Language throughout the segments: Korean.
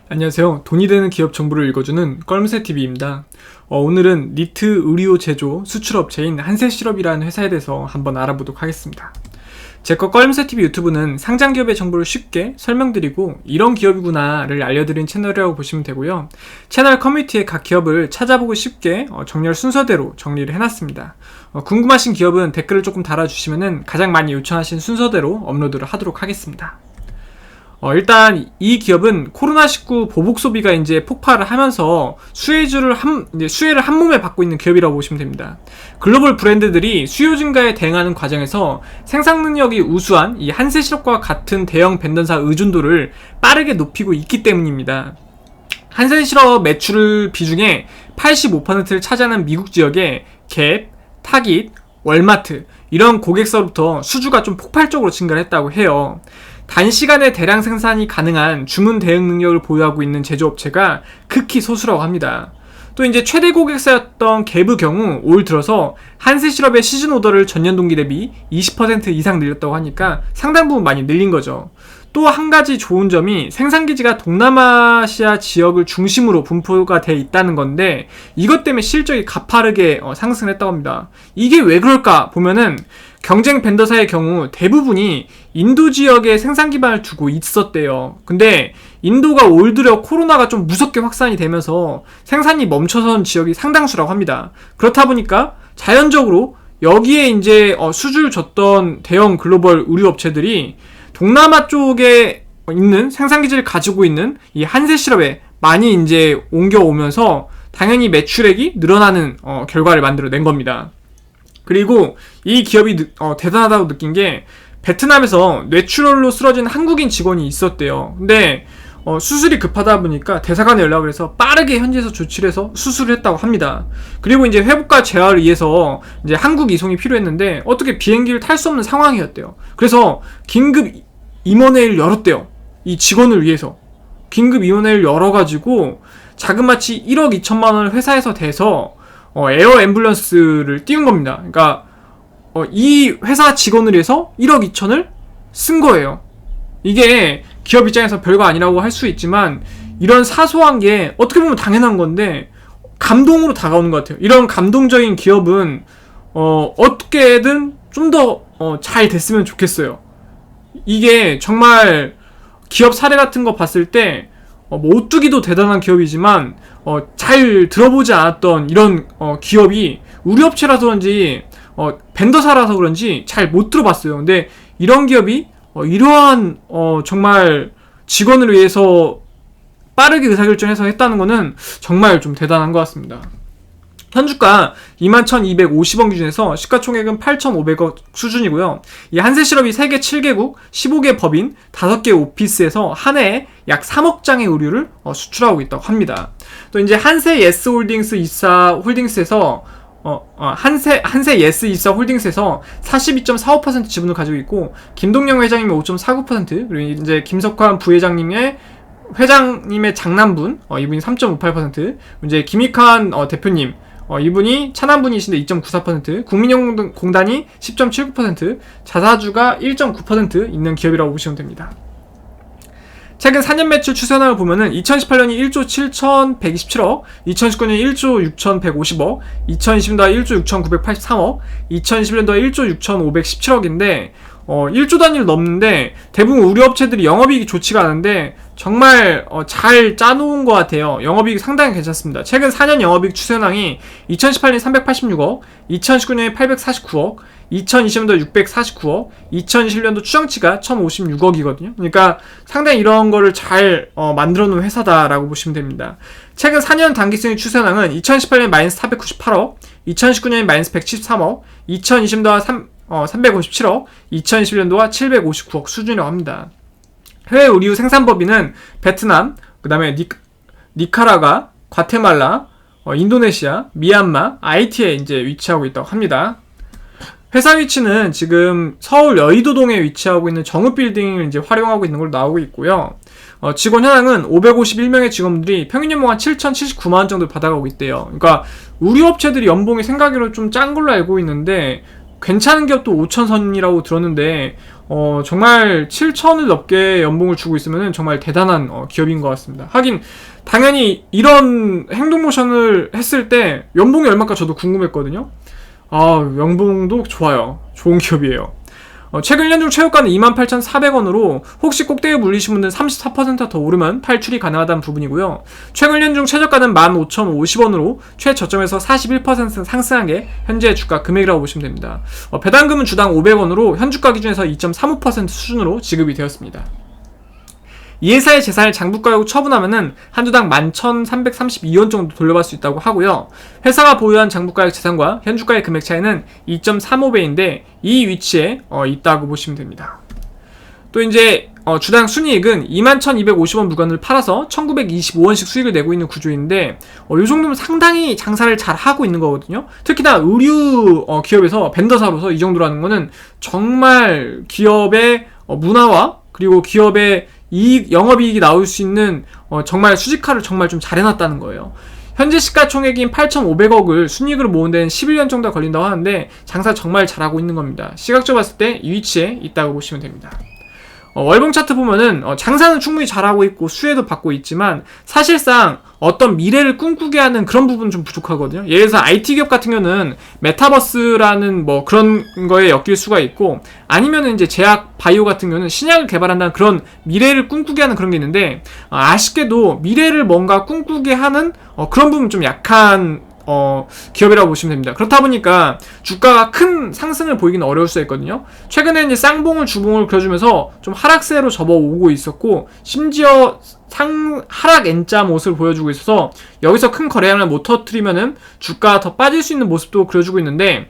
안녕하세요. 돈이 되는 기업 정보를 읽어주는 껄무새TV입니다. 오늘은 니트 의류 제조 수출업체인 한세실업이라는 회사에 대해서 한번 알아보도록 하겠습니다. 제거 껄무새TV 유튜브는 상장 기업의 정보를 쉽게 설명드리고 이런 기업이구나를 알려드리는 채널이라고 보시면 되고요. 채널 커뮤니티에 각 기업을 찾아보고 쉽게 정렬 순서대로 정리를 해놨습니다. 궁금하신 기업은 댓글을 조금 달아주시면 가장 많이 요청하신 순서대로 업로드를 하도록 하겠습니다. 일단 이 기업은 코로나19 보복 소비가 이제 폭발을 하면서 수혜를 한 몸에 받고 있는 기업이라고 보시면 됩니다. 글로벌 브랜드들이 수요 증가에 대응하는 과정에서 생산 능력이 우수한 이 한세실업과 같은 대형 벤더사 의존도를 빠르게 높이고 있기 때문입니다. 한세실업 매출 비중의 85%를 차지하는 미국 지역의 갭, 타깃, 월마트 이런 고객사로부터 수주가 좀 폭발적으로 증가를 했다고 해요. 단시간에 대량 생산이 가능한 주문 대응 능력을 보유하고 있는 제조업체가 극히 소수라고 합니다. 또 이제 최대 고객사였던 갭의 경우 올 들어서 한세실업의 시즌 오더를 전년 동기 대비 20% 이상 늘렸다고 하니까 상당 부분 많이 늘린 거죠. 또 한 가지 좋은 점이 생산기지가 동남아시아 지역을 중심으로 분포가 돼 있다는 건데 이것 때문에 실적이 가파르게 상승했다고 합니다. 이게 왜 그럴까 보면은 경쟁 벤더사의 경우 대부분이 인도 지역에 생산 기반을 두고 있었대요. 근데 인도가 올 들어 코로나가 좀 무섭게 확산이 되면서 생산이 멈춰선 지역이 상당수라고 합니다. 그렇다 보니까 자연적으로 여기에 이제 수주를 줬던 대형 글로벌 의류업체들이 동남아 쪽에 있는 생산기지를 가지고 있는 이 한세실업에 많이 이제 옮겨오면서 당연히 매출액이 늘어나는 결과를 만들어낸 겁니다. 그리고 이 기업이 대단하다고 느낀 게 베트남에서 뇌출혈로 쓰러진 한국인 직원이 있었대요. 근데 수술이 급하다 보니까 대사관에 연락을 해서 빠르게 현지에서 조치를 해서 수술을 했다고 합니다. 그리고 이제 회복과 재활을 위해서 이제 한국 이송이 필요했는데 어떻게 비행기를 탈 수 없는 상황이었대요. 그래서 긴급 임원회의를 열었대요. 이 직원을 위해서 긴급 임원회의를 열어가지고 자그마치 1억 2천만 원을 회사에서 대서 에어 앰뷸런스를 띄운 겁니다. 그러니까 이 회사 직원을 위해서 1억 2천을 쓴 거예요. 이게 기업 입장에서 별거 아니라고 할 수 있지만 이런 사소한 게 어떻게 보면 당연한 건데 감동으로 다가오는 것 같아요. 이런 감동적인 기업은 어떻게든 좀 더 잘 됐으면 좋겠어요. 이게 정말 기업 사례 같은 거 봤을 때 오뚜기도 대단한 기업이지만 잘 들어보지 않았던 이런 기업이 우리 업체라서 그런지 벤더사라서 그런지 잘 못 들어봤어요. 근데 이런 기업이 이러한 정말 직원을 위해서 빠르게 의사결정해서 했다는 거는 정말 좀 대단한 것 같습니다. 현주가 21,250원 기준에서 시가총액은 8,500억 수준이고요. 이 한세실업이 세계 7개국 15개 법인 5개 오피스에서 한 해에 약 3억 장의 의류를 수출하고 있다고 합니다. 또 이제 한세 예스 홀딩스 이사 홀딩스에서 한세 예스 이사 홀딩스에서 42.45% 지분을 가지고 있고 김동영 회장님이 5.49% 그리고 이제 김석환 부회장님의 장남분 이분이 3.58% 이제 김익환 대표님 이분이 차남분이신데 2.94%, 국민연금공단이 10.79%, 자사주가 1.9% 있는 기업이라고 보시면 됩니다. 최근 4년 매출 추세 현황을 보면은 2018년이 1조 7,127억, 2019년이 1조 6,150억, 2020년도가 1조 6,983억, 2021년도가 1조 6,517억인데 1조 단위를 넘는데 대부분 우리 업체들이 영업이익이 좋지가 않은데 정말 잘 짜놓은 것 같아요. 영업이익이 상당히 괜찮습니다. 최근 4년 영업이익 추세 현황이 2018년 386억, 2019년에 849억, 2020년도 649억, 2021년도 추정치가 1056억이거든요. 그러니까 상당히 이런 거를 잘 만들어 놓은 회사다라고 보시면 됩니다. 최근 4년 단기성의 추세 현황은 2018년에 마이너스 498억, 2019년에 마이너스 113억, 2020년도가 357억, 2021년도가 759억 수준이라고 합니다. 해외 의류 생산법인은 베트남, 그 다음에 니카라과, 과테말라, 인도네시아, 미얀마, 아이티에 이제 위치하고 있다고 합니다. 회사 위치는 지금 서울 여의도동에 위치하고 있는 정읍빌딩을 이제 활용하고 있는 걸로 나오고 있고요. 직원 현황은 551명의 직원들이 평균 연봉 한 7,079만원 정도 받아가고 있대요. 그러니까 우리 업체들이 연봉이 생각으로 좀 짠 걸로 알고 있는데 괜찮은 기업도 5,000선이라고 들었는데 정말 7,000을 넘게 연봉을 주고 있으면 정말 대단한 기업인 것 같습니다. 하긴 당연히 이런 행동 모션을 했을 때 연봉이 얼마일까 저도 궁금했거든요. 연봉도 좋아요. 좋은 기업이에요. 최근 1년 중 최고가는 28,400원으로 혹시 꼭대기에 물리신 분들은 34%더 오르면 탈출이 가능하다는 부분이고요. 최근 1년 중 최저가는 15,050원으로 최저점에서 41% 상승한 게 현재 주가 금액이라고 보시면 됩니다. 배당금은 주당 500원으로 현주가 기준에서 2.35% 수준으로 지급이 되었습니다. 이 회사의 재산을 장부가액으로 처분하면은 한 주당 11,332원 정도 돌려받을 수 있다고 하고요. 회사가 보유한 장부가액 재산과 현주가의 금액 차이는 2.35배인데 이 위치에 있다고 보시면 됩니다. 또 이제 주당 순이익은 21,250원 물건을 팔아서 1,925원씩 수익을 내고 있는 구조인데 이 정도면 상당히 장사를 잘 하고 있는 거거든요. 특히나 의류 기업에서 벤더사로서 이 정도라는 거는 정말 기업의 문화와 그리고 기업의 영업이익이 나올 수 있는 정말 수직화를 정말 좀 잘 해놨다는 거예요. 현재 시가총액인 8,500억을 순이익으로 모은 데는 11년 정도가 걸린다고 하는데 장사 정말 잘하고 있는 겁니다. 시각적으로 봤을 때 이 위치에 있다고 보시면 됩니다. 월봉 차트 보면은 장사는 충분히 잘하고 있고 수혜도 받고 있지만 사실상 어떤 미래를 꿈꾸게 하는 그런 부분은 좀 부족하거든요. 예를 들어서 IT 기업 같은 경우는 메타버스라는 뭐 그런 거에 엮일 수가 있고 아니면은 이제 제약 바이오 같은 경우는 신약을 개발한다는 그런 미래를 꿈꾸게 하는 그런 게 있는데 아쉽게도 미래를 뭔가 꿈꾸게 하는 그런 부분 좀 약한 기업이라고 보시면 됩니다. 그렇다 보니까 주가가 큰 상승을 보이기는 어려울 수 있거든요. 최근에 이제 쌍봉을 주봉을 그려주면서 좀 하락세로 접어오고 있었고, 심지어 하락 N자 모습을 보여주고 있어서 여기서 큰 거래량을 못 터뜨리면은 주가가 더 빠질 수 있는 모습도 그려주고 있는데,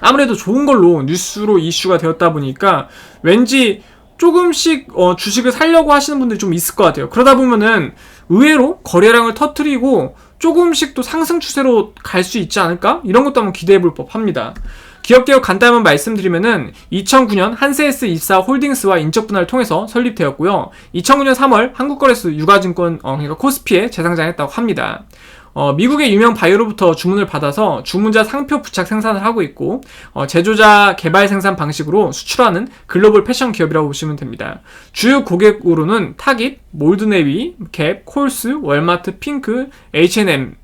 아무래도 좋은 걸로 뉴스로 이슈가 되었다 보니까 왠지 조금씩 주식을 살려고 하시는 분들이 좀 있을 것 같아요. 그러다 보면은 의외로 거래량을 터뜨리고 조금씩 또 상승 추세로 갈 수 있지 않을까? 이런 것도 한번 기대해 볼 법합니다. 기업 개요 간단히 한번 말씀드리면은 2009년 한세에스 입사 홀딩스와 인적 분할을 통해서 설립되었고요. 2009년 3월 한국거래소 유가증권 그러니까 코스피에 재상장했다고 합니다. 미국의 유명 바이오로부터 주문을 받아서 주문자 상표 부착 생산을 하고 있고 제조자 개발 생산 방식으로 수출하는 글로벌 패션 기업이라고 보시면 됩니다. 주요 고객으로는 타깃, 몰드네비, 갭, 콜스, 월마트, 핑크, H&M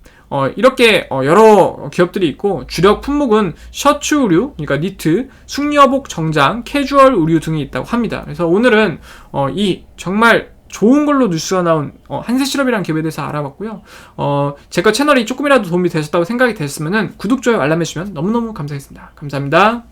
이렇게 여러 기업들이 있고 주력 품목은 셔츠 의류, 그러니까 니트, 숙녀복, 정장, 캐주얼 의류 등이 있다고 합니다. 그래서 오늘은 이 정말 좋은 걸로 뉴스가 나온 한세실업이라는 기업에 대해서 알아봤고요. 제거 채널이 조금이라도 도움이 되셨다고 생각이 됐으면 구독, 좋아요, 알람 해주시면 너무너무 감사하겠습니다. 감사합니다.